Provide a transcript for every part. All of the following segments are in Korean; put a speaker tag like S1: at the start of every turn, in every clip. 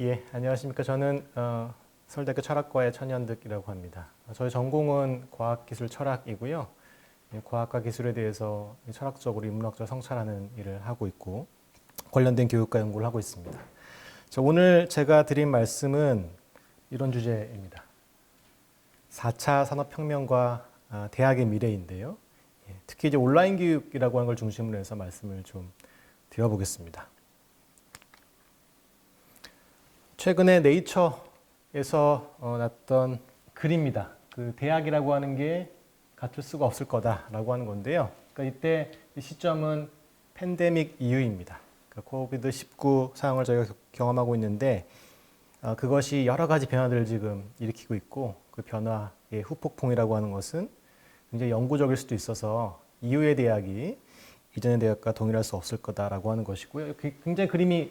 S1: 예, 안녕하십니까. 저는 서울대학교 철학과의 천연득이라고 합니다. 저희 전공은 과학기술 철학이고요. 예, 과학과 기술에 대해서 철학적으로 인문학적으로 성찰하는 일을 하고 있고 관련된 교육과 연구를 하고 있습니다. 오늘 제가 드린 말씀은 이런 주제입니다. 4차 산업혁명과 대학의 미래인데요. 예, 특히 이제 온라인 교육이라고 하는 걸 중심으로 해서 말씀을 좀 드려보겠습니다. 최근에 네이처에서 났던 글입니다. 그 대학이라고 하는 게 갖출 수가 없을 거다라고 하는 건데요. 그러니까 이때 이 시점은 팬데믹 이후입니다. 그러니까 코비드-19 상황을 저희가 경험하고 있는데 그것이 여러 가지 변화들을 지금 일으키고 있고 그 변화의 후폭풍이라고 하는 것은 굉장히 영구적일 수도 있어서 이후의 대학이 이전의 대학과 동일할 수 없을 거다라고 하는 것이고요. 굉장히 그림이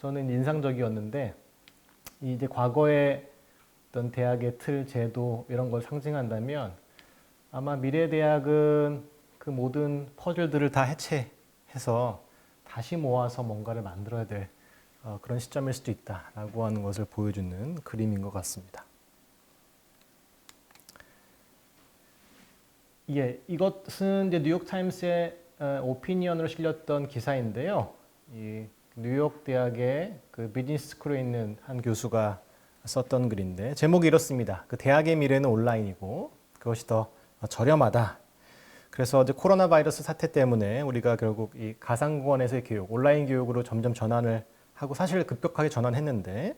S1: 저는 인상적이었는데 이제 과거의 어떤 대학의 틀, 제도 이런 걸 상징한다면 아마 미래 대학은 그 모든 퍼즐들을 다 해체해서 다시 모아서 뭔가를 만들어야 될 그런 시점일 수도 있다라고 하는 것을 보여주는 그림인 것 같습니다. 예, 이것은 이제 뉴욕 타임스의 오피니언으로 실렸던 기사인데요. 이 뉴욕 대학의 그 비즈니스 스쿨에 있는 한 교수가 썼던 글인데 제목이 이렇습니다. 그 대학의 미래는 온라인이고 그것이 더 저렴하다. 그래서 이제 코로나 바이러스 사태 때문에 우리가 결국 이 가상공간에서의 교육, 온라인 교육으로 점점 전환을 하고 사실 급격하게 전환했는데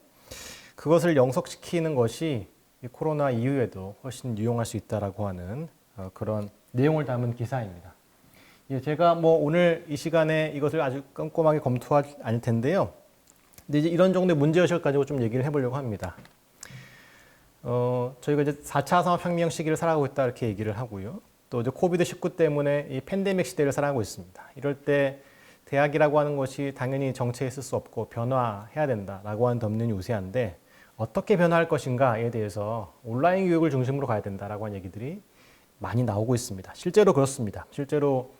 S1: 그것을 영속시키는 것이 이 코로나 이후에도 훨씬 유용할 수 있다라고 하는 그런 내용을 담은 기사입니다. 예, 제가 뭐 오늘 이 시간에 이것을 아주 꼼꼼하게 검토하지 않을 텐데요. 근데 이제 이런 정도의 문제의식을 가지고 좀 얘기를 해보려고 합니다. 저희가 이제 4차 산업혁명 시기를 살아가고 있다 이렇게 얘기를 하고요. 또 이제 코비드-19 때문에 이 팬데믹 시대를 살아가고 있습니다. 이럴 때 대학이라고 하는 것이 당연히 정체에 있을 수 없고 변화해야 된다라고 하는 덤론이 우세한데 어떻게 변화할 것인가에 대해서 온라인 교육을 중심으로 가야 된다라고 하는 얘기들이 많이 나오고 있습니다. 실제로 그렇습니다. 실제로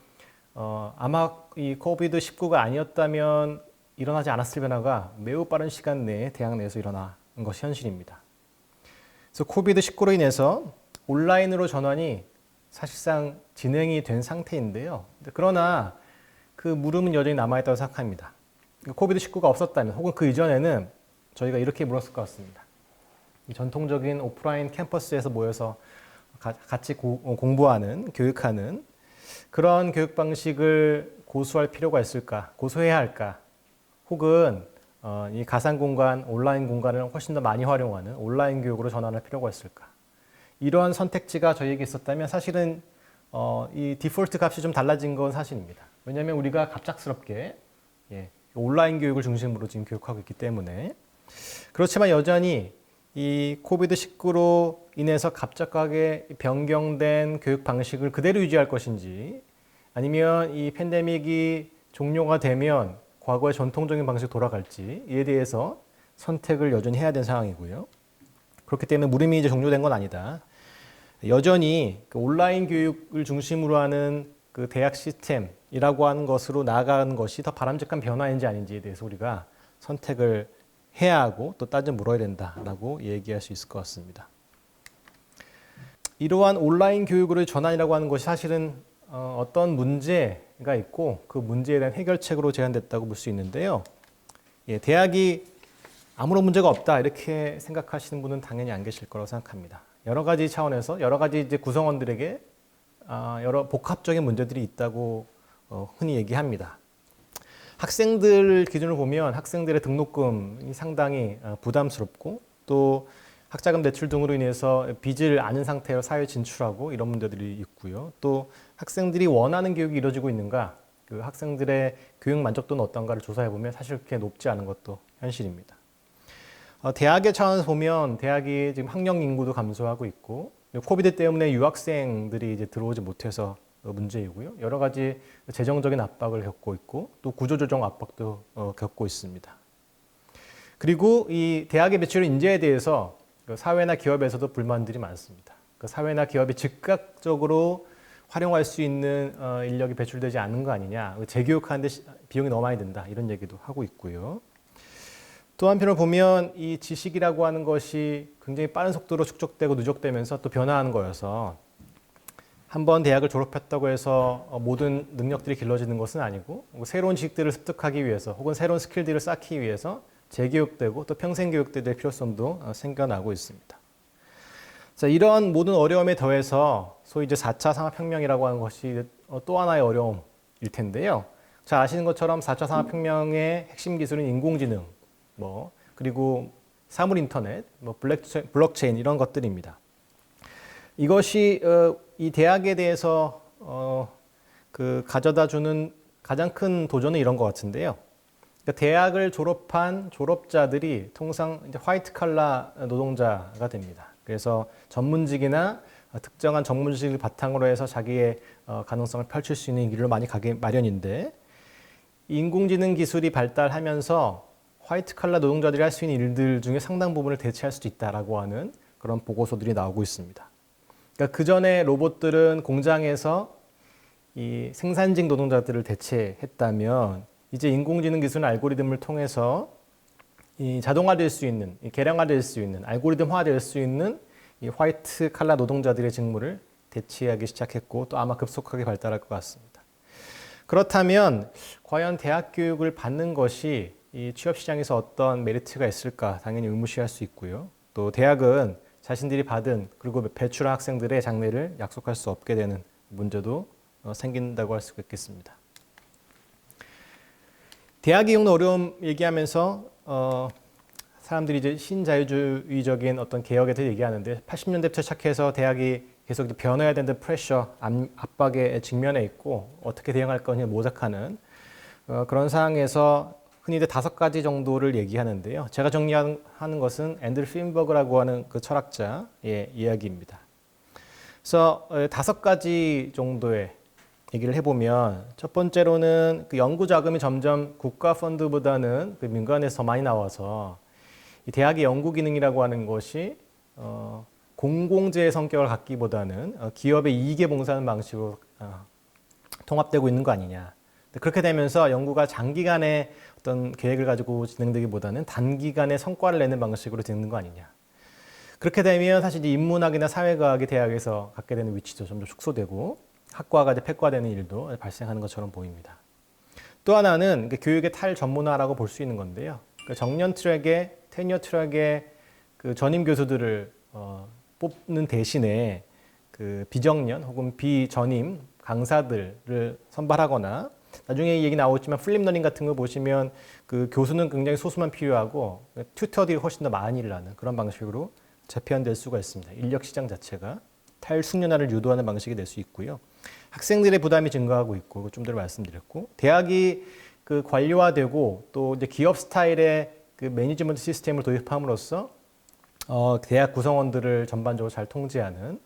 S1: 아마 이 코비드-19가 아니었다면 일어나지 않았을 변화가 매우 빠른 시간 내에 대학 내에서 일어난 것이 현실입니다. 그래서 코비드-19로 인해서 온라인으로 전환이 사실상 진행이 된 상태인데요. 그러나 그 물음은 여전히 남아있다고 생각합니다. 코비드-19가 없었다면 혹은 그 이전에는 저희가 이렇게 물었을 것 같습니다. 이 전통적인 오프라인 캠퍼스에서 모여서 같이 공부하는, 교육하는 그런 교육 방식을 고수할 필요가 있을까? 고수해야 할까? 혹은 이 가상 공간, 온라인 공간을 훨씬 더 많이 활용하는 온라인 교육으로 전환할 필요가 있을까? 이러한 선택지가 저희에게 있었다면 사실은 이 디폴트 값이 좀 달라진 건 사실입니다. 왜냐하면 우리가 갑작스럽게 온라인 교육을 중심으로 지금 교육하고 있기 때문에 그렇지만 여전히 이 코비드-19로 인해서 갑작하게 변경된 교육 방식을 그대로 유지할 것인지 아니면 이 팬데믹이 종료가 되면 과거의 전통적인 방식으로 돌아갈지에 대해서 선택을 여전히 해야 되는 상황이고요. 그렇기 때문에 물음이 이제 종료된 건 아니다. 여전히 그 온라인 교육을 중심으로 하는 그 대학 시스템이라고 하는 것으로 나아가는 것이 더 바람직한 변화인지 아닌지에 대해서 우리가 선택을 해야 하고 또 따져 물어야 된다라고 얘기할 수 있을 것 같습니다. 이러한 온라인 교육으로의 전환이라고 하는 것이 사실은 어떤 문제가 있고 그 문제에 대한 해결책으로 제안됐다고 볼 수 있는데요. 예, 대학이 아무런 문제가 없다 이렇게 생각하시는 분은 당연히 안 계실 거라고 생각합니다. 여러 가지 차원에서 여러 가지 이제 구성원들에게 여러 복합적인 문제들이 있다고 흔히 얘기합니다. 학생들 기준으로 보면 학생들의 등록금이 상당히 부담스럽고 또 학자금 대출 등으로 인해서 빚을 안은 상태로 사회에 진출하고 이런 문제들이 있고요. 또 학생들이 원하는 교육이 이루어지고 있는가, 그 학생들의 교육 만족도는 어떤가를 조사해 보면 사실 그렇게 높지 않은 것도 현실입니다. 대학의 차원에서 보면 대학이 지금 학령 인구도 감소하고 있고 코비드 때문에 유학생들이 이제 들어오지 못해서 문제이고요. 여러 가지 재정적인 압박을 겪고 있고 또 구조조정 압박도 겪고 있습니다. 그리고 이 대학에 배출된 인재에 대해서 사회나 기업에서도 불만들이 많습니다. 사회나 기업이 즉각적으로 활용할 수 있는 인력이 배출되지 않는 거 아니냐. 재교육하는데 비용이 너무 많이 든다. 이런 얘기도 하고 있고요. 또 한편으로 보면 이 지식이라고 하는 것이 굉장히 빠른 속도로 축적되고 누적되면서 또 변화하는 거여서 한번 대학을 졸업했다고 해서 모든 능력들이 길러지는 것은 아니고 새로운 지식들을 습득하기 위해서 혹은 새로운 스킬들을 쌓기 위해서 재교육되고 또 평생 교육될 필요성도 생겨나고 있습니다. 자, 이런 모든 어려움에 더해서 소위 이제 4차 산업혁명이라고 하는 것이 또 하나의 어려움일 텐데요. 잘 아시는 것처럼 4차 산업혁명의 핵심 기술은 인공지능, 그리고 사물 인터넷, 블록체인 이런 것들입니다. 이것이 이 대학에 대해서 가져다 주는 가장 큰 도전은 이런 것 같은데요. 그러니까 대학을 졸업한 졸업자들이 통상 이제 화이트 칼라 노동자가 됩니다. 그래서 전문직이나 특정한 전문직을 바탕으로 해서 자기의 가능성을 펼칠 수 있는 길로 많이 가게 마련인데, 인공지능 기술이 발달하면서 화이트 칼라 노동자들이 할 수 있는 일들 중에 상당 부분을 대체할 수도 있다라고 하는 그런 보고서들이 나오고 있습니다. 그러니까 그 전에 로봇들은 공장에서 이 생산직 노동자들을 대체했다면, 이제 인공지능 기술 알고리즘을 통해서 이 자동화될 수 있는, 개량화될 수 있는, 알고리즘화될 수 있는 이 화이트 칼라 노동자들의 직무를 대체하기 시작했고, 또 아마 급속하게 발달할 것 같습니다. 그렇다면 과연 대학 교육을 받는 것이 이 취업 시장에서 어떤 메리트가 있을까? 당연히 의무시할 수 있고요. 또 대학은 자신들이 받은 그리고 배출한 학생들의 장래를 약속할 수 없게 되는 문제도 생긴다고 할 수가 있겠습니다. 대학이 겪는 어려움 얘기하면서 사람들이 이제 신자유주의적인 어떤 개혁에 대해 얘기하는데, 80년대부터 시작해서 대학이 계속 변해야 되는 프레셔, 압박에 직면해 있고 어떻게 대응할 거냐 모색하는 그런 상황에서 흔히들 5가지 정도를 얘기하는데요. 제가 정리하는 것은 앤드류 핀버그라고 하는 그 철학자의 이야기입니다. 그래서 5가지 정도의 얘기를 해보면, 첫 번째로는 그 연구 자금이 점점 국가 펀드보다는 그 민간에서 더 많이 나와서 이 대학의 연구 기능이라고 하는 것이 공공재의 성격을 갖기보다는 기업의 이익에 봉사하는 방식으로 통합되고 있는 거 아니냐. 그렇게 되면서 연구가 장기간의 어떤 계획을 가지고 진행되기보다는 단기간에 성과를 내는 방식으로 되는 거 아니냐. 그렇게 되면 사실 이제 인문학이나 사회과학이 대학에서 갖게 되는 위치도 점점 축소되고 학과가 폐과되는 일도 발생하는 것처럼 보입니다. 또 하나는 교육의 탈전문화라고 볼 수 있는 건데요. 정년 트랙에, 테니어 트랙에 그 전임 교수들을 뽑는 대신에 그 비정년 혹은 비전임 강사들을 선발하거나, 나중에 얘기 나오지만 플립러닝 같은 거 보시면 그 교수는 굉장히 소수만 필요하고 튜터들이 훨씬 더 많이 일하는 그런 방식으로 재편될 수가 있습니다. 인력 시장 자체가 탈숙련화를 유도하는 방식이 될 수 있고요. 학생들의 부담이 증가하고 있고, 좀 전에 말씀드렸고, 대학이 그 관료화되고 또 이제 기업 스타일의 그 매니지먼트 시스템을 도입함으로써 대학 구성원들을 전반적으로 잘 통제하는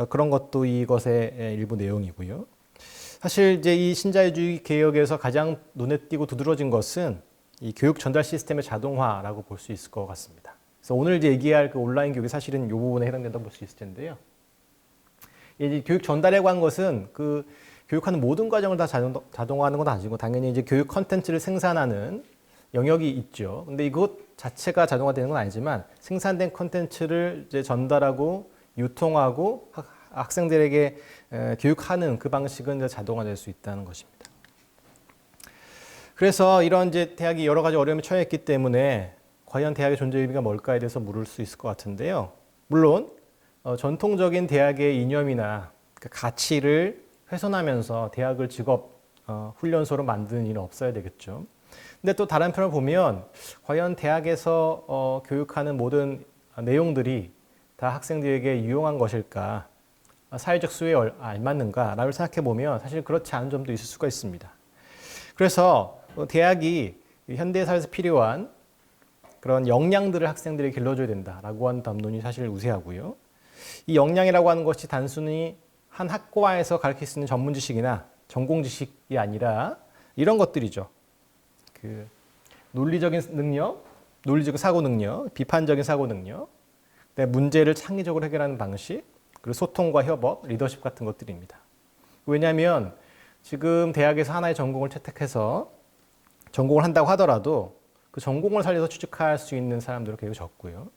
S1: 그런 것도 이것의 일부 내용이고요. 사실 이제 이 신자유주의 개혁에서 가장 눈에 띄고 두드러진 것은 이 교육 전달 시스템의 자동화라고 볼 수 있을 것 같습니다. 그래서 오늘 이제 얘기할 그 온라인 교육이 사실은 이 부분에 해당된다고 볼 수 있을 텐데요. 이 교육 전달에 관한 것은 그 교육하는 모든 과정을 다 자동화하는 건 아니고, 당연히 이제 교육 컨텐츠를 생산하는 영역이 있죠. 근데 이것 자체가 자동화되는 건 아니지만 생산된 컨텐츠를 이제 전달하고 유통하고 학생들에게 교육하는 그 방식은 이제 자동화될 수 있다는 것입니다. 그래서 이런 이제 대학이 여러 가지 어려움에 처했기 때문에 과연 대학의 존재 의미가 뭘까에 대해서 물을 수 있을 것 같은데요. 물론 전통적인 대학의 이념이나 그 가치를 훼손하면서 대학을 직업 훈련소로 만드는 일은 없어야 되겠죠. 근데 또 다른 편을 보면 과연 대학에서 교육하는 모든 내용들이 다 학생들에게 유용한 것일까, 사회적 수요에 알맞는가라고 생각해 보면 사실 그렇지 않은 점도 있을 수가 있습니다. 그래서 대학이 현대사회에서 필요한 그런 역량들을 학생들에게 길러줘야 된다라고 하는 담론이 사실 우세하고요. 이 역량이라고 하는 것이 단순히 한 학과에서 가르칠 수 있는 전문 지식이나 전공 지식이 아니라 이런 것들이죠. 그 논리적인 능력, 논리적 사고 능력, 비판적인 사고 능력, 문제를 창의적으로 해결하는 방식, 그리고 소통과 협업, 리더십 같은 것들입니다. 왜냐하면 지금 대학에서 하나의 전공을 채택해서 전공을 한다고 하더라도 그 전공을 살려서 취직할 수 있는 사람들은 굉장히 적고요.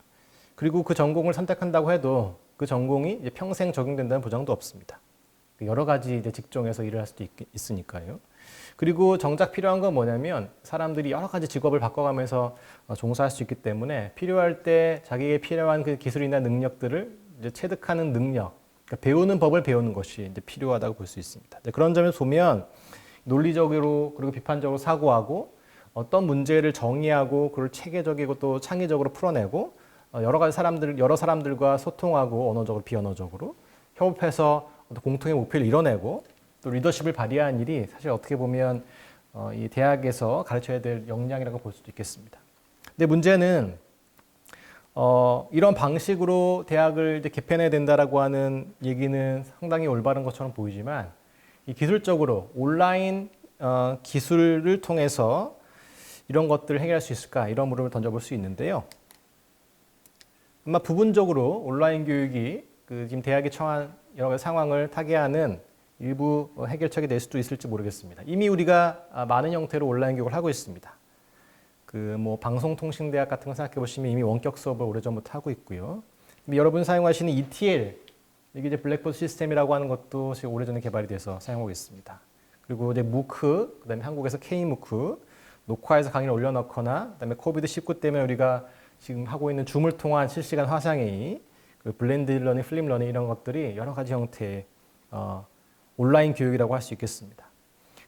S1: 그리고 그 전공을 선택한다고 해도 그 전공이 이제 평생 적용된다는 보장도 없습니다. 여러 가지 이제 직종에서 일을 할 수도 있으니까요. 그리고 정작 필요한 건 뭐냐면 사람들이 여러 가지 직업을 바꿔가면서 종사할 수 있기 때문에 필요할 때 자기에게 필요한 그 기술이나 능력들을 이제 체득하는 능력, 그러니까 배우는 법을 배우는 것이 이제 필요하다고 볼 수 있습니다. 그런 점에서 보면 논리적으로 그리고 비판적으로 사고하고 어떤 문제를 정의하고 그걸 체계적이고 또 창의적으로 풀어내고 여러 사람들과 소통하고 언어적으로 비언어적으로 협업해서 공통의 목표를 이뤄내고 또 리더십을 발휘하는 일이 사실 어떻게 보면 이 대학에서 가르쳐야 될 역량이라고 볼 수도 있겠습니다. 근데 문제는 이런 방식으로 대학을 이제 개편해야 된다라고 하는 얘기는 상당히 올바른 것처럼 보이지만 이 기술적으로 온라인 기술을 통해서 이런 것들을 해결할 수 있을까 이런 물음을 던져볼 수 있는데요. 아마 부분적으로 온라인 교육이 지금 대학이 처한 여러 가지 상황을 타개하는 일부 해결책이 될 수도 있을지 모르겠습니다. 이미 우리가 많은 형태로 온라인 교육을 하고 있습니다. 뭐 방송통신대학 같은 거 생각해 보시면 이미 원격 수업을 오래전부터 하고 있고요. 여러분 사용하시는 ETL, 이게 이제 블랙보드 시스템이라고 하는 것도 지금 오래전에 개발이 돼서 사용하고 있습니다. 그리고 이제 무크, 그다음에 한국에서 K무크, 녹화해서 강의를 올려놓거나, 그다음에 코비드-19 때문에 우리가 지금 하고 있는 줌을 통한 실시간 화상회의, 블렌드 러닝, 플립 러닝 이런 것들이 여러 가지 형태의 온라인 교육이라고 할 수 있겠습니다.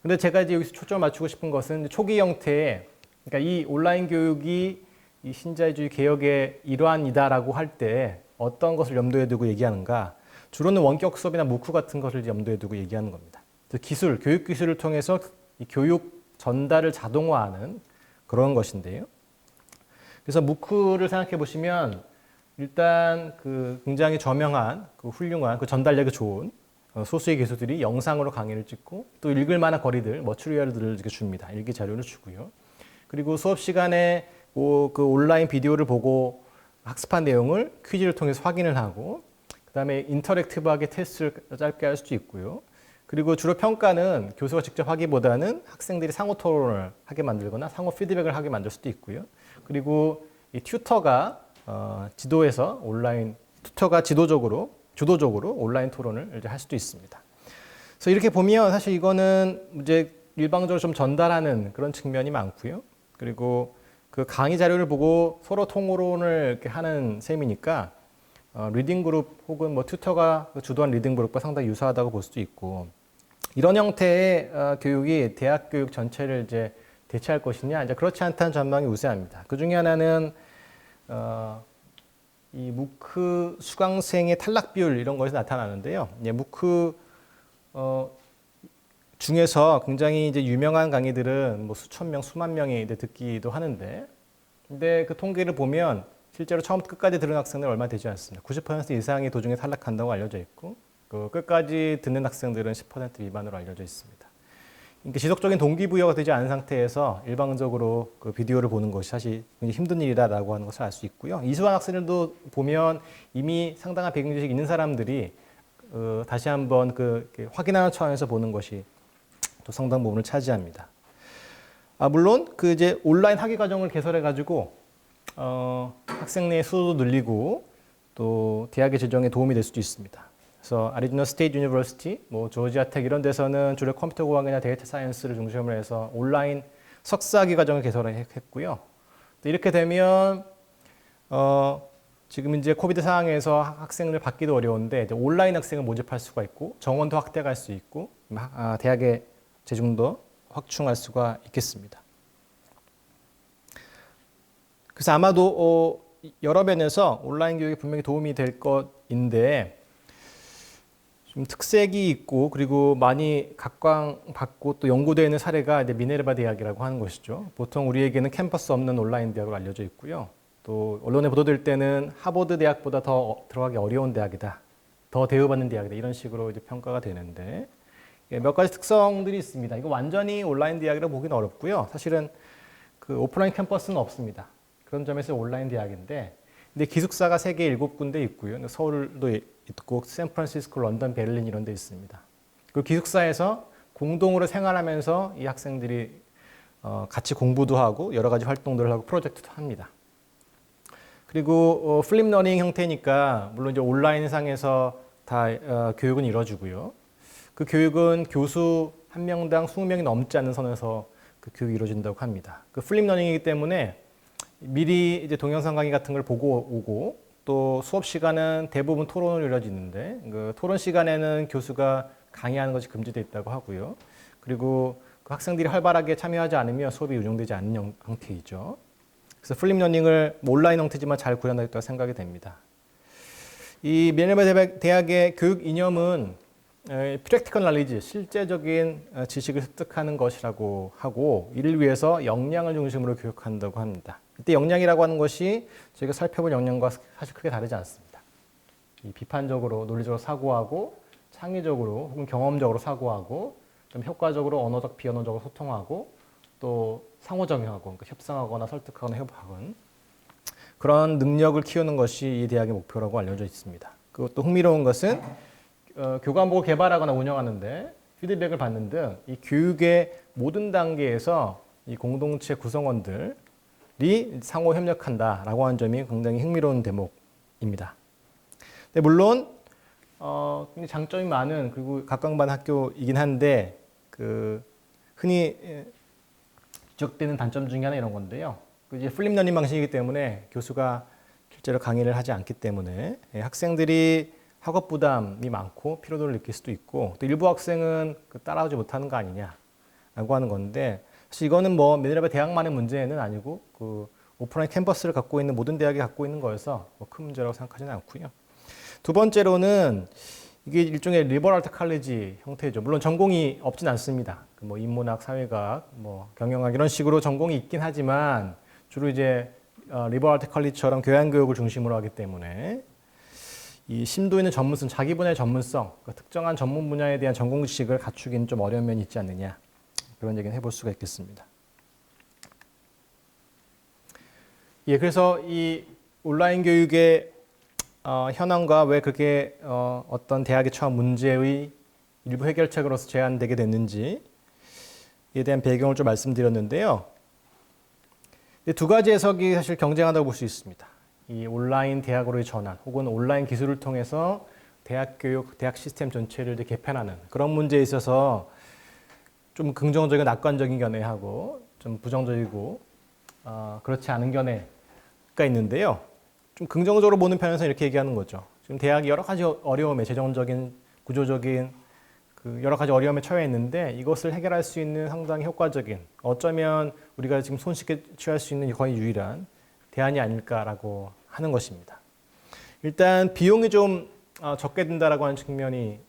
S1: 근데 제가 이제 여기서 초점을 맞추고 싶은 것은 초기 형태의, 그러니까 이 온라인 교육이 이 신자유주의 개혁의 일환이다라고 할 때 어떤 것을 염두에 두고 얘기하는가? 주로는 원격 수업이나 무크 같은 것을 염두에 두고 얘기하는 겁니다. 기술, 교육 기술을 통해서 이 교육 전달을 자동화하는 그런 것인데요. 그래서 무크를 생각해 보시면 일단 굉장히 저명한 훌륭한 전달력이 좋은 소수의 교수들이 영상으로 강의를 찍고 또 읽을 만한 거리들, 머추리얼들을 이렇게 줍니다. 일기 자료를 주고요. 그리고 수업 시간에 그 온라인 비디오를 보고 학습한 내용을 퀴즈를 통해서 확인을 하고 그다음에 인터랙티브하게 테스트를 짧게 할 수도 있고요. 그리고 주로 평가는 교수가 직접 하기보다는 학생들이 상호 토론을 하게 만들거나 상호 피드백을 하게 만들 수도 있고요. 그리고 이 튜터가 주도적으로 온라인 토론을 이제 할 수도 있습니다. 그래서 이렇게 보면 사실 이거는 이제 일방적으로 좀 전달하는 그런 측면이 많고요. 그리고 그 강의 자료를 보고 서로 통호론을 이렇게 하는 셈이니까 리딩 그룹 혹은 뭐 튜터가 주도한 리딩 그룹과 상당히 유사하다고 볼 수도 있고 이런 형태의 교육이 대학 교육 전체를 이제 대체할 것이냐 이제 그렇지 않다는 전망이 우세합니다. 그 중에 하나는 이 무크 수강생의 탈락 비율 이런 것이 나타나는데요. 무크 중에서 굉장히 이제 유명한 강의들은 뭐 수천 명, 수만 명이 이제 듣기도 하는데, 근데 그 통계를 보면 실제로 처음부터 끝까지 들은 학생들은 얼마 되지 않습니다. 90% 이상이 도중에 탈락한다고 알려져 있고, 끝까지 듣는 학생들은 10% 미만으로 알려져 있습니다. 그러니까 지속적인 동기부여가 되지 않은 상태에서 일방적으로 그 비디오를 보는 것이 사실 굉장히 힘든 일이다라고 하는 것을 알 수 있고요. 이수한 학생들도 보면 이미 상당한 배경 지식이 있는 사람들이 다시 한번 확인하는 차원에서 보는 것이 또 상당 부분을 차지합니다. 물론 이제 온라인 학위 과정을 개설해 가지고 학생 내 수도도 늘리고 또 대학의 재정에 도움이 될 수도 있습니다. 그래서 아리조나 스테이트 유니버시티, 뭐 조지아텍 이런 데서는 주로 컴퓨터 공학이나 데이터 사이언스를 중심으로 해서 온라인 석사학위 과정을 개설했고요. 이렇게 되면 지금 이제 코비드 상황에서 학생을 받기도 어려운데 이제 온라인 학생을 모집할 수가 있고 정원도 확대할 수 있고 대학의 재중도 확충할 수가 있겠습니다. 그래서 아마도 여러 면에서 온라인 교육이 분명히 도움이 될 것인데 좀 특색이 있고 그리고 많이 각광받고 또 연구되어 있는 사례가 이제 미네르바 대학이라고 하는 것이죠. 보통 우리에게는 캠퍼스 없는 온라인 대학으로 알려져 있고요. 또 언론에 보도될 때는 하버드 대학보다 더 들어가기 어려운 대학이다. 더 대우받는 대학이다. 이런 식으로 이제 평가가 되는데 몇 가지 특성들이 있습니다. 이거 완전히 온라인 대학이라고 보기는 어렵고요. 사실은 오프라인 캠퍼스는 없습니다. 그런 점에서 온라인 대학인데 근데 기숙사가 세계 7군데 있고요. 서울도 있고 샌프란시스코, 런던, 베를린 이런 데 있습니다. 그 기숙사에서 공동으로 생활하면서 이 학생들이 같이 공부도 하고 여러 가지 활동들을 하고 프로젝트도 합니다. 그리고 플립 러닝 형태니까 물론 이제 온라인상에서 다 교육은 이루어지고요. 그 교육은 교수 한 명당 20명이 넘지 않는 선에서 그 교육이 이루어진다고 합니다. 그 플립 러닝이기 때문에 미리 이제 동영상 강의 같은 걸 보고 오고 또 수업 시간은 대부분 토론으로 이루어지는데 그 토론 시간에는 교수가 강의하는 것이 금지되어 있다고 하고요. 그리고 그 학생들이 활발하게 참여하지 않으면 수업이 운영되지 않는 형태이죠. 그래서 플립 러닝을 온라인 형태지만 잘 구현하겠다고 생각이 됩니다. 이 밀레니엄 대학의 교육 이념은 프랙티컬 날리지, 실제적인 지식을 습득하는 것이라고 하고 이를 위해서 역량을 중심으로 교육한다고 합니다. 이때 역량이라고 하는 것이 저희가 살펴본 역량과 사실 크게 다르지 않습니다. 이 비판적으로, 논리적으로 사고하고 창의적으로 혹은 경험적으로 사고하고 좀 효과적으로 언어적, 비언어적으로 소통하고 또 상호작용하고 그러니까 협상하거나 설득하거나 협박은 그런 능력을 키우는 것이 이 대학의 목표라고 알려져 있습니다. 그것도 흥미로운 것은 교과목을 개발하거나 운영하는데 피드백을 받는 등 이 교육의 모든 단계에서 이 공동체 구성원들이 상호 협력한다라고 하는 점이 굉장히 흥미로운 대목입니다. 근데 물론 굉장히 장점이 많은 그리고 각광받는 학교이긴 한데 그 흔히 지적되는 단점 중에 하나 이런 건데요. 이제 플립 러닝 방식이기 때문에 교수가 실제로 강의를 하지 않기 때문에 학생들이 학업 부담이 많고 피로도를 느낄 수도 있고 또 일부 학생은 따라오지 못하는 거 아니냐라고 하는 건데 사실 이거는 뭐 밀레니엄 대학만의 문제는 아니고 그 오프라인 캠퍼스를 갖고 있는 모든 대학이 갖고 있는 거여서 뭐 큰 문제라고 생각하지는 않고요. 두 번째로는 이게 일종의 리버럴 아트 칼리지 형태죠. 물론 전공이 없진 않습니다. 뭐 인문학, 사회학, 뭐 경영학 이런 식으로 전공이 있긴 하지만 주로 이제 리버럴 아트 칼리지처럼 교양 교육을 중심으로 하기 때문에 이 심도 있는 전문성, 자기 분야의 전문성, 그러니까 특정한 전문 분야에 대한 전공 지식을 갖추기는 좀 어려운 면이 있지 않느냐 그런 얘기는 해볼 수가 있겠습니다. 예, 그래서 이 온라인 교육의 현황과 왜 그게 어떤 대학에 처한 문제의 일부 해결책으로서 제안되게 됐는지에 대한 배경을 좀 말씀드렸는데요. 두 가지 해석이 사실 경쟁한다고 볼 수 있습니다. 이 온라인 대학으로의 전환 혹은 온라인 기술을 통해서 대학 교육, 대학 시스템 전체를 개편하는 그런 문제에 있어서 좀 긍정적인 낙관적인 견해하고 좀 부정적이고 그렇지 않은 견해가 있는데요. 좀 긍정적으로 보는 편에서 이렇게 얘기하는 거죠. 지금 대학이 여러 가지 어려움에 재정적인, 구조적인 그 여러 가지 어려움에 처해 있는데 이것을 해결할 수 있는 상당히 효과적인 어쩌면 우리가 지금 손쉽게 취할 수 있는 거의 유일한 대안이 아닐까라고 하는 것입니다. 일단 비용이 좀 적게 든다라고 하는 측면이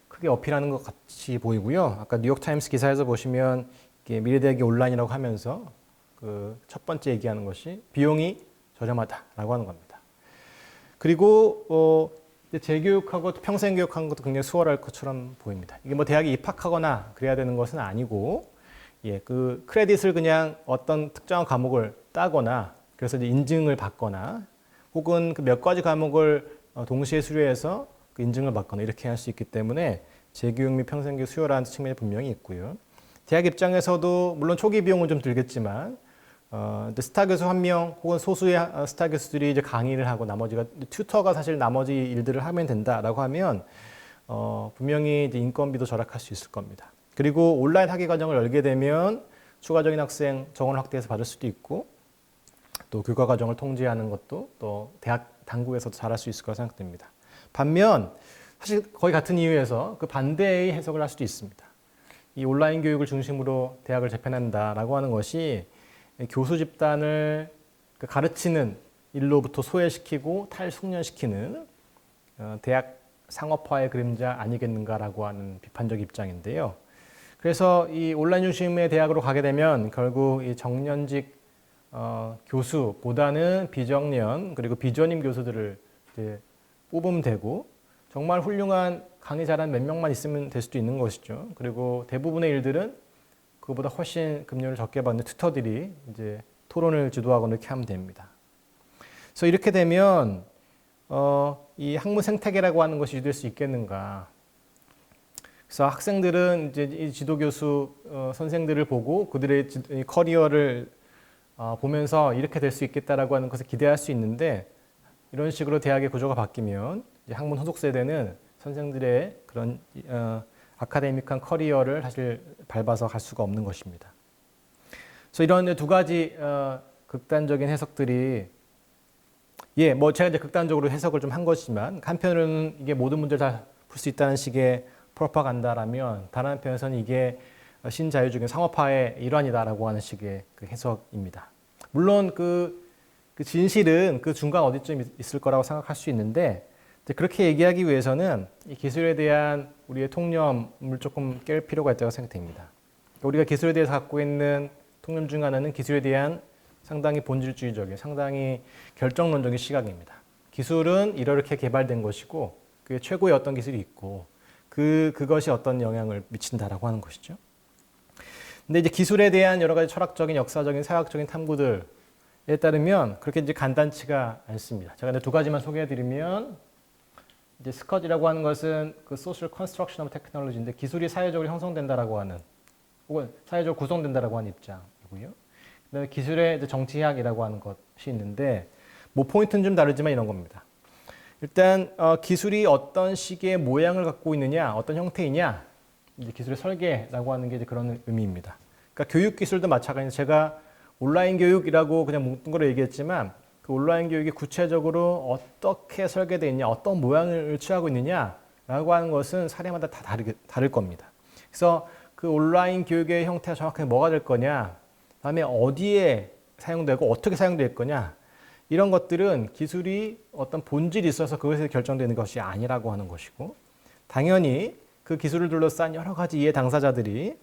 S1: 크게 어필하는 것 같이 보이고요. 아까 뉴욕타임스 기사에서 보시면 이게 미래대학이 온라인이라고 하면서 그 첫 번째 얘기하는 것이 비용이 저렴하다라고 하는 겁니다. 그리고 재교육하고 평생 교육하는 것도 굉장히 수월할 것처럼 보입니다. 이게 뭐 대학에 입학하거나 그래야 되는 것은 아니고, 예, 그 크레딧을 그냥 어떤 특정한 과목을 따거나 그래서 이제 인증을 받거나 혹은 그 몇 가지 과목을 동시에 수료해서 그 인증을 받거나 이렇게 할 수 있기 때문에 재교육 및 평생 교육 수요라는 측면이 분명히 있고요. 대학 입장에서도 물론 초기 비용은 좀 들겠지만 스타 교수 한 명 혹은 소수의 스타 교수들이 이제 강의를 하고 나머지가 튜터가 사실 나머지 일들을 하면 된다라고 하면 분명히 이제 인건비도 절약할 수 있을 겁니다. 그리고 온라인 학위 과정을 열게 되면 추가적인 학생 정원 확대해서 받을 수도 있고 또 교과 과정을 통제하는 것도 또 대학 당국에서도 잘할 수 있을 거라 생각됩니다. 반면 사실 거의 같은 이유에서 그 반대의 해석을 할 수도 있습니다. 이 온라인 교육을 중심으로 대학을 재편한다라고 하는 것이 교수 집단을 가르치는 일로부터 소외시키고 탈숙련시키는 대학 상업화의 그림자 아니겠는가라고 하는 비판적 입장인데요. 그래서 이 온라인 중심의 대학으로 가게 되면 결국 이 정년직 교수보다는 비정년 그리고 비전임 교수들을 이제 뽑으면 되고 정말 훌륭한 강의 잘하는 몇 명만 있으면 될 수도 있는 것이죠. 그리고 대부분의 일들은 그보다 훨씬 급료를 적게 받는 튜터들이 이제 토론을 주도하거나 이렇게 하면 됩니다. 그래서 이렇게 되면 이 학문 생태계라고 하는 것이 유지될 수 있겠는가? 그래서 학생들은 이제 이 지도교수 선생들을 보고 그들의 커리어를 보면서 이렇게 될 수 있겠다라고 하는 것을 기대할 수 있는데 이런 식으로 대학의 구조가 바뀌면 이제 학문 후속 세대는 선생들의 그런 아카데믹한 커리어를 사실 밟아서 갈 수가 없는 것입니다. 그래서 이런 두 가지 극단적인 해석들이 뭐 제가 이제 극단적으로 해석을 좀 한 것이지만 한편으로는 이게 모든 문제를 다 풀 수 있다는 식의 프로파간다라면 다른 한편에서는 이게 신자유주의 상업화의 일환이다라고 하는 식의 그 해석입니다. 물론 그 진실은 그 중간 어디쯤 있을 거라고 생각할 수 있는데 그렇게 얘기하기 위해서는 이 기술에 대한 우리의 통념을 조금 깰 필요가 있다고 생각됩니다. 우리가 기술에 대해서 갖고 있는 통념 중 하나는 기술에 대한 상당히 본질주의적인, 상당히 결정론적인 시각입니다. 기술은 이렇게 개발된 것이고 그게 최고의 어떤 기술이 있고 그것이 어떤 영향을 미친다라고 하는 것이죠. 근데 이제 기술에 대한 여러 가지 철학적인, 역사적인, 사회학적인 탐구들에 따르면 그렇게 이제 간단치가 않습니다. 제가 이제 두 가지만 소개해드리면 이제 스컷이라고 하는 것은 그 Social Construction of Technology인데 기술이 사회적으로 형성된다라고 하는 혹은 사회적으로 구성된다라고 하는 입장이고요. 그다음에 기술의 이제 정치학이라고 하는 것이 있는데 뭐 포인트는 좀 다르지만 이런 겁니다. 일단 기술이 어떤 식의 모양을 갖고 있느냐, 어떤 형태이냐, 이제 기술의 설계라고 하는 게 이제 그런 의미입니다. 그러니까 교육 기술도 마찬가지로 제가 온라인 교육이라고 그냥 뭉뚱 그려 얘기했지만 그 온라인 교육이 구체적으로 어떻게 설계되어 있냐, 어떤 모양을 취하고 있느냐라고 하는 것은 사례마다 다 다를 겁니다. 그래서 그 온라인 교육의 형태가 정확하게 뭐가 될 거냐, 그다음에 어디에 사용되고 어떻게 사용될 거냐, 이런 것들은 기술이 어떤 본질이 있어서 그것에 결정되는 것이 아니라고 하는 것이고 당연히 그 기술을 둘러싼 여러 가지 이해 당사자들이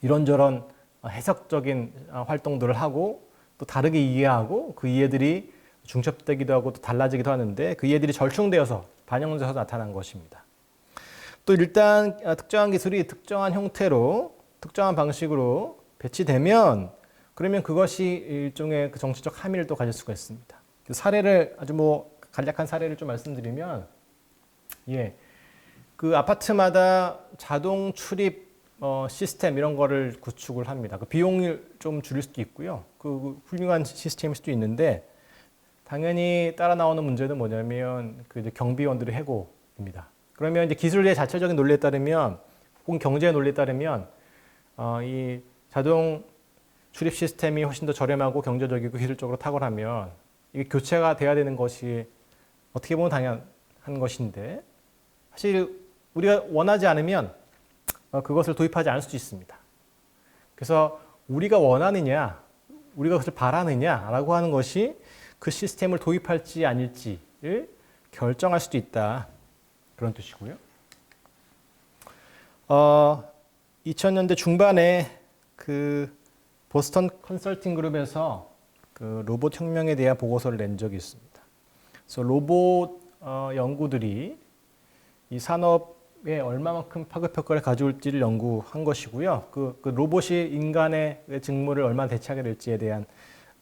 S1: 이런저런 해석적인 활동들을 하고 또 다르게 이해하고 그 이해들이 중첩되기도 하고 또 달라지기도 하는데 그 이해들이 절충되어서 반영돼서 나타난 것입니다. 또 일단 특정한 기술이 특정한 형태로 특정한 방식으로 배치되면 그러면 그것이 일종의 그 정치적 함의를 또 가질 수가 있습니다. 사례를 아주 뭐 간략한 사례를 좀 말씀드리면 그 아파트마다 자동 출입 시스템 이런 거를 구축을 합니다. 그 비용을 좀 줄일 수도 있고요. 그 훌륭한 시스템일 수도 있는데 당연히 따라 나오는 문제는 뭐냐면 그 이제 경비원들의 해고입니다. 그러면 이제 기술의 자체적인 논리에 따르면 혹은 경제의 논리에 따르면 이 자동 출입 시스템이 훨씬 더 저렴하고 경제적이고 기술적으로 탁월하면 이게 교체가 돼야 되는 것이 어떻게 보면 당연한 것인데 사실 우리가 원하지 않으면 그것을 도입하지 않을 수도 있습니다. 그래서 우리가 원하느냐, 우리가 그것을 바라느냐라고 하는 것이 그 시스템을 도입할지 아닐지를 결정할 수도 있다. 그런 뜻이고요. 2000년대 중반에 그 보스턴 컨설팅 그룹에서 그 로봇 혁명에 대한 보고서를 낸 적이 있습니다. 그래서 로봇 연구들이 이 산업에 얼마만큼 파급 효과를 가져올지를 연구한 것이고요. 그 로봇이 인간의 직무를 얼마나 대체하게 될지에 대한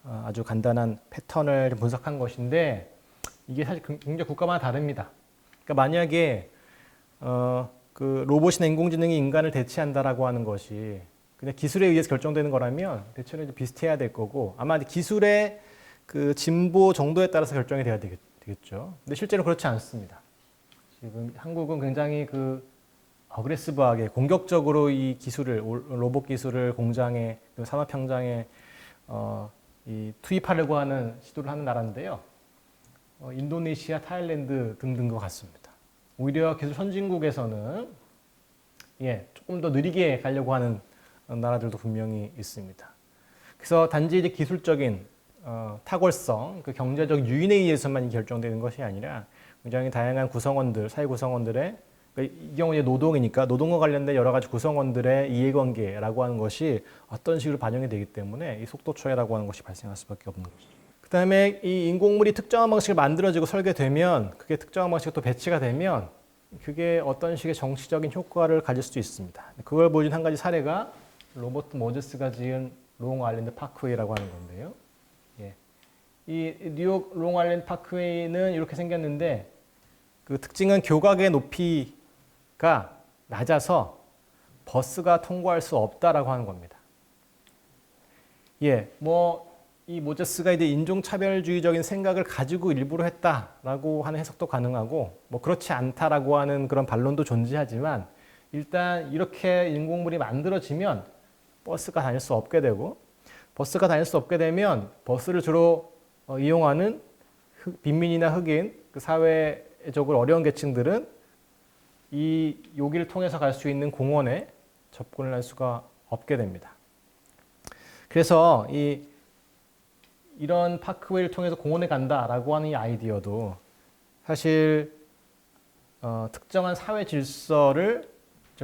S1: 아주 간단한 패턴을 분석한 것인데 이게 사실 굉장히 국가마다 다릅니다. 그러니까 만약에 그 로봇이나 인공지능이 인간을 대체한다라고 하는 것이 그냥 기술에 의해서 결정되는 거라면 대체로 이제 비슷해야 될 거고 아마 기술의 그 진보 정도에 따라서 결정이 돼야 되겠죠. 근데 실제로 그렇지 않습니다. 지금 한국은 굉장히 그 어그레시브하게 공격적으로 이 기술을 로봇 기술을 공장에 산업 현장에 이 투입하려고 하는 시도를 하는 나라인데요. 인도네시아, 타일랜드 등등과 같습니다. 오히려 기술 선진국에서는 조금 더 느리게 가려고 하는 나라들도 분명히 있습니다. 그래서 단지 이제 기술적인 탁월성, 그 경제적 유인에 의해서만 결정되는 것이 아니라 굉장히 다양한 구성원들, 사회 구성원들의 이 경우는 노동이니까 노동과 관련된 여러 가지 구성원들의 이해관계라고 하는 것이 어떤 식으로 반영이 되기 때문에 이 속도 초래라고 하는 것이 발생할 수밖에 없는 것이죠. 그 다음에 이 인공물이 특정한 방식으로 만들어지고 설계되면 그게 특정한 방식으로 또 배치가 되면 그게 어떤 식의 정치적인 효과를 가질 수도 있습니다. 그걸 보여준 한 가지 사례가 로버트 모제스가 지은 롱 아일랜드 파크웨이라고 하는 건데요. 이 뉴욕 롱 아일랜드 파크웨이는 이렇게 생겼는데 그 특징은 교각의 높이가 낮아서 버스가 통과할 수 없다라고 하는 겁니다. 예, 이 모제스가 이제 인종차별주의적인 생각을 가지고 일부러 했다라고 하는 해석도 가능하고, 그렇지 않다라고 하는 그런 반론도 존재하지만, 일단 이렇게 인공물이 만들어지면 버스가 다닐 수 없게 되고, 버스가 다닐 수 없게 되면 버스를 주로 이용하는 빈민이나 흑인, 그 사회적으로 어려운 계층들은 여기를 통해서 갈 수 있는 공원에 접근을 할 수가 없게 됩니다. 그래서 이런 파크웨이를 통해서 공원에 간다라고 하는 이 아이디어도 사실 특정한 사회 질서를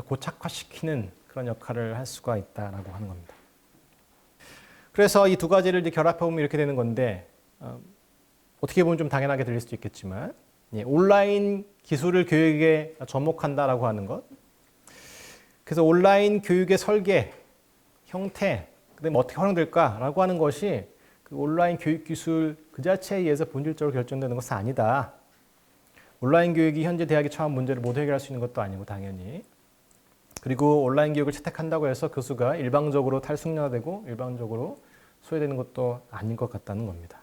S1: 고착화시키는 그런 역할을 할 수가 있다라고 하는 겁니다. 그래서 이 두 가지를 이제 결합해보면 이렇게 되는 건데, 어떻게 보면 좀 당연하게 들릴 수도 있겠지만, 온라인 기술을 교육에 접목한다라고 하는 것. 그래서 온라인 교육의 설계, 형태, 그다음에 어떻게 활용될까라고 하는 것이 그 온라인 교육 기술 그 자체에 의해서 본질적으로 결정되는 것은 아니다. 온라인 교육이 현재 대학이 처한 문제를 모두 해결할 수 있는 것도 아니고 당연히. 그리고 온라인 교육을 채택한다고 해서 교수가 일방적으로 탈숙련되고 일방적으로 소외되는 것도 아닌 것 같다는 겁니다.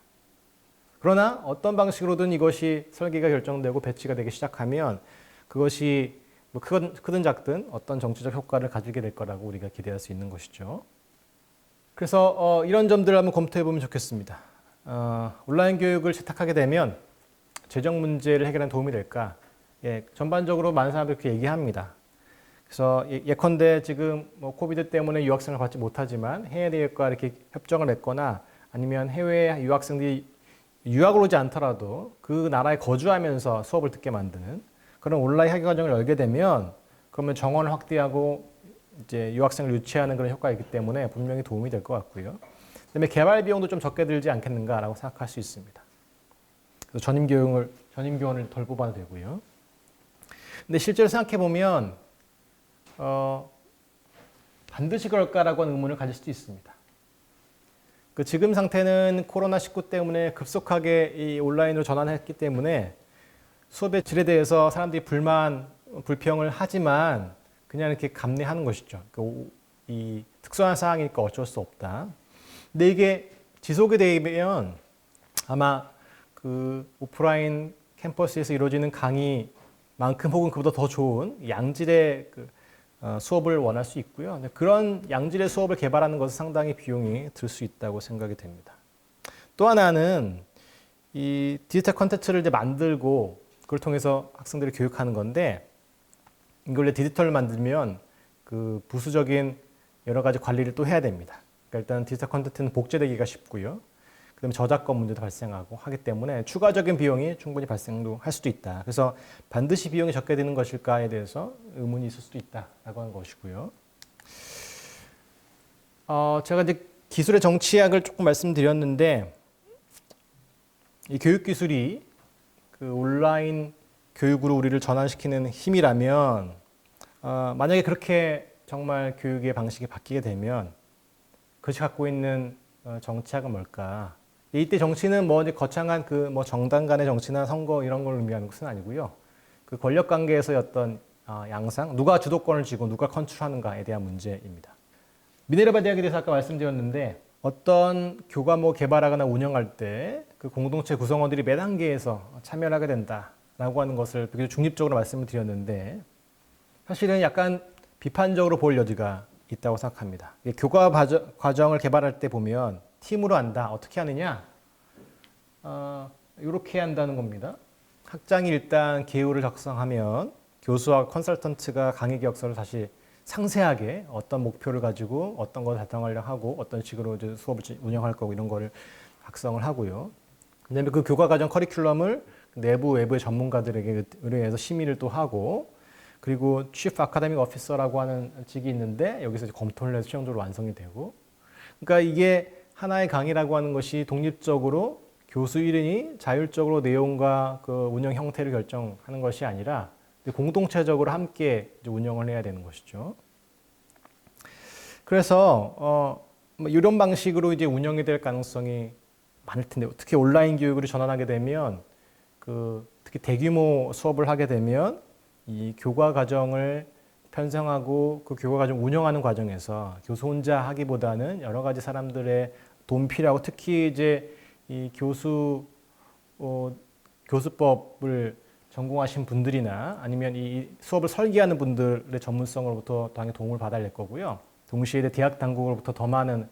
S1: 그러나 어떤 방식으로든 이것이 설계가 결정되고 배치가 되기 시작하면 그것이 크든 작든 어떤 정치적 효과를 가지게 될 거라고 우리가 기대할 수 있는 것이죠. 그래서 이런 점들을 한번 검토해 보면 좋겠습니다. 온라인 교육을 채택하게 되면 재정 문제를 해결하는 도움이 될까? 전반적으로 많은 사람들이 그렇게 얘기합니다. 그래서 예컨대 지금 코비드 때문에 유학생을 받지 못하지만 해외 대학과 이렇게 협정을 맺거나 아니면 해외 유학생들이 유학을 오지 않더라도 그 나라에 거주하면서 수업을 듣게 만드는 그런 온라인 학위 과정을 열게 되면 그러면 정원을 확대하고 이제 유학생을 유치하는 그런 효과가 있기 때문에 분명히 도움이 될 것 같고요. 그다음에 개발 비용도 좀 적게 들지 않겠는가라고 생각할 수 있습니다. 그래서 전임 교원을 덜 뽑아도 되고요. 근데 실제로 생각해 보면 반드시 그럴까라고 하는 의문을 가질 수도 있습니다. 그 지금 상태는 코로나19 때문에 급속하게 이 온라인으로 전환했기 때문에 수업의 질에 대해서 사람들이 불평을 하지만 그냥 이렇게 감내하는 것이죠. 이 특수한 상황이니까 어쩔 수 없다. 근데 이게 지속이 되면 아마 그 오프라인 캠퍼스에서 이루어지는 강의만큼 혹은 그보다 더 좋은 양질의 수업을 원할 수 있고요. 그런 양질의 수업을 개발하는 것은 상당히 비용이 들 수 있다고 생각이 됩니다. 또 하나는 이 디지털 콘텐츠를 이제 만들고 그걸 통해서 학생들을 교육하는 건데 이걸 디지털을 만들면 그 부수적인 여러 가지 관리를 또 해야 됩니다. 그러니까 일단 디지털 콘텐츠는 복제되기가 쉽고요. 그다음에 저작권 문제도 발생하고 하기 때문에 추가적인 비용이 충분히 발생도 할 수도 있다. 그래서 반드시 비용이 적게 드는 것일까에 대해서 의문이 있을 수도 있다라고 하는 것이고요. 제가 이제 기술의 정치학을 조금 말씀드렸는데 이 교육 기술이 그 온라인 교육으로 우리를 전환시키는 힘이라면 만약에 그렇게 정말 교육의 방식이 바뀌게 되면 그것이 갖고 있는 정치학은 뭘까? 이때 정치는 이제 거창한 정당 간의 정치나 선거 이런 걸 의미하는 것은 아니고요. 그 권력 관계에서의 어떤 양상, 누가 주도권을 쥐고 누가 컨트롤하는가에 대한 문제입니다. 미네르바 대학에 대해서 아까 말씀드렸는데 어떤 교과목 개발하거나 운영할 때 그 공동체 구성원들이 매 단계에서 참여를 하게 된다라고 하는 것을 비교적 중립적으로 말씀을 드렸는데 사실은 약간 비판적으로 볼 여지가 있다고 생각합니다. 교과 과정을 개발할 때 보면 팀으로 한다. 어떻게 하느냐? 이렇게 한다는 겁니다. 학장이 일단 개요를 작성하면 교수와 컨설턴트가 강의 기억서를 다시 상세하게 어떤 목표를 가지고 어떤 걸 달성하려고 하고 어떤 식으로 이제 수업을 운영할 거고 이런 거를 작성을 하고요. 그다음에 그 교과 과정 커리큘럼을 내부 외부의 전문가들에게 의뢰해서 심의를 또 하고 그리고 Chief Academic Officer라고 하는 직이 있는데 여기서 이제 검토를 해서 최종적으로 완성이 되고 그러니까 이게 하나의 강의라고 하는 것이 독립적으로 교수 1인이 자율적으로 내용과 그 운영 형태를 결정하는 것이 아니라 공동체적으로 함께 이제 운영을 해야 되는 것이죠. 그래서 이런 방식으로 이제 운영이 될 가능성이 많을 텐데 특히 온라인 교육으로 전환하게 되면 특히 대규모 수업을 하게 되면 이 교과 과정을 편성하고 그 교과 과정 운영하는 과정에서 교수 혼자 하기보다는 여러 가지 사람들의 도움이 필요하고 특히 이제 이 교수법을 전공하신 분들이나 아니면 이 수업을 설계하는 분들의 전문성으로부터 당연히 도움을 받아야 될 거고요. 동시에 대학 당국으로부터 더 많은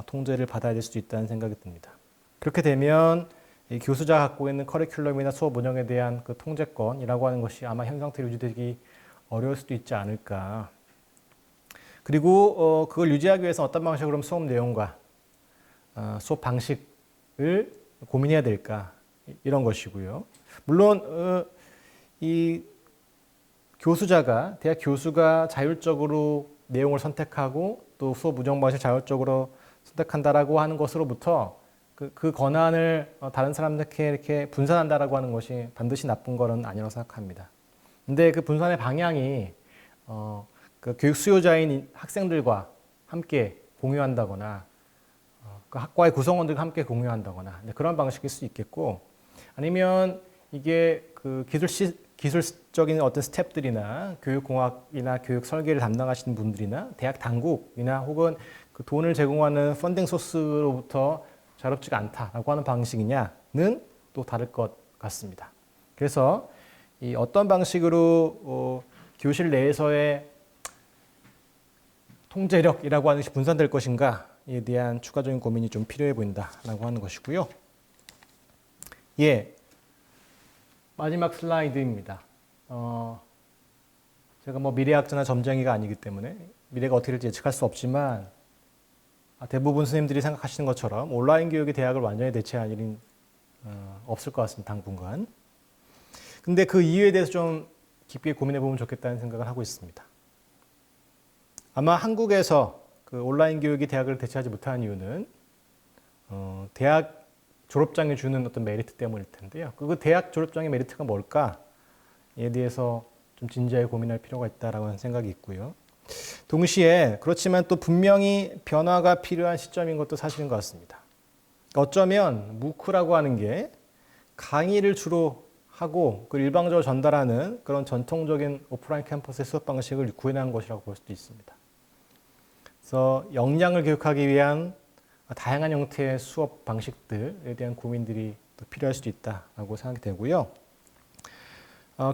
S1: 통제를 받아야 될 수도 있다는 생각이 듭니다. 그렇게 되면 이 교수자가 갖고 있는 커리큘럼이나 수업 운영에 대한 그 통제권이라고 하는 것이 아마 현 상태로 유지되기 어려울 수도 있지 않을까. 그리고 그걸 유지하기 위해서 어떤 방식으로 수업 내용과 수업 방식을 고민해야 될까 이런 것이고요. 물론 이 대학 교수가 자율적으로 내용을 선택하고 또 수업 운영 방식을 자율적으로 선택한다라고 하는 것으로부터 그 권한을 다른 사람들에게 이렇게 분산한다라고 하는 것이 반드시 나쁜 것은 아니라고 생각합니다. 근데 그 분산의 방향이 그 교육 수요자인 학생들과 함께 공유한다거나 그 학과의 구성원들과 함께 공유한다거나 그런 방식일 수 있겠고 아니면 이게 그 기술적인 어떤 스텝들이나 교육공학이나 교육 설계를 담당하시는 분들이나 대학 당국이나 혹은 그 돈을 제공하는 펀딩 소스로부터 자유롭지가 않다라고 하는 방식이냐는 또 다를 것 같습니다. 그래서 이 어떤 방식으로 교실 내에서의 통제력이라고 하는 것이 분산될 것인가에 대한 추가적인 고민이 좀 필요해 보인다라고 하는 것이고요. 예, 마지막 슬라이드입니다. 제가 뭐 미래학자나 점쟁이가 아니기 때문에 미래가 어떻게 될지 예측할 수 없지만 대부분 선생님들이 생각하시는 것처럼 온라인 교육이 대학을 완전히 대체할 일은 없을 것 같습니다. 당분간. 근데 그 이유에 대해서 좀 깊게 고민해 보면 좋겠다는 생각을 하고 있습니다. 아마 한국에서 그 온라인 교육이 대학을 대체하지 못하는 이유는 대학 졸업장이 주는 어떤 메리트 때문일 텐데요. 그 대학 졸업장의 메리트가 뭘까에 대해서 좀 진지하게 고민할 필요가 있다라고 하는 생각이 있고요. 동시에 그렇지만 또 분명히 변화가 필요한 시점인 것도 사실인 것 같습니다. 어쩌면 무크라고 하는 게 강의를 주로 하고 그 일방적으로 전달하는 그런 전통적인 오프라인 캠퍼스의 수업 방식을 구현한 것이라고 볼 수도 있습니다. 그래서 역량을 교육하기 위한 다양한 형태의 수업 방식들에 대한 고민들이 또 필요할 수도 있다라고 생각이 되고요.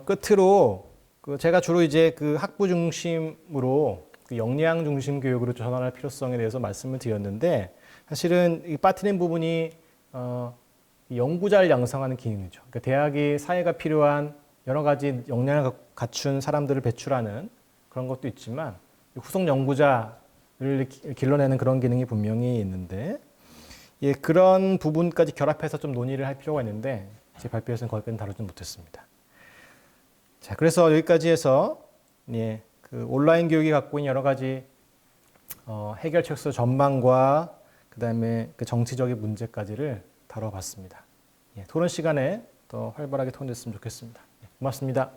S1: 끝으로 제가 주로 이제 그 학부 중심으로 그 역량 중심 교육으로 전환할 필요성에 대해서 말씀을 드렸는데 사실은 이 빠뜨린 부분이 연구자를 양성하는 기능이죠. 그러니까 대학이 사회가 필요한 여러 가지 역량을 갖춘 사람들을 배출하는 그런 것도 있지만 후속 연구자를 길러내는 그런 기능이 분명히 있는데 예, 그런 부분까지 결합해서 좀 논의를 할 필요가 있는데 제 발표에서는 거기까지 다루지 못했습니다. 자, 그래서 여기까지 해서 예, 그 온라인 교육이 갖고 있는 여러 가지 해결책서 전망과 그다음에 그 정치적인 문제까지를 다뤄봤습니다. 예, 토론 시간에 더 활발하게 통일됐으면 좋겠습니다. 예, 고맙습니다.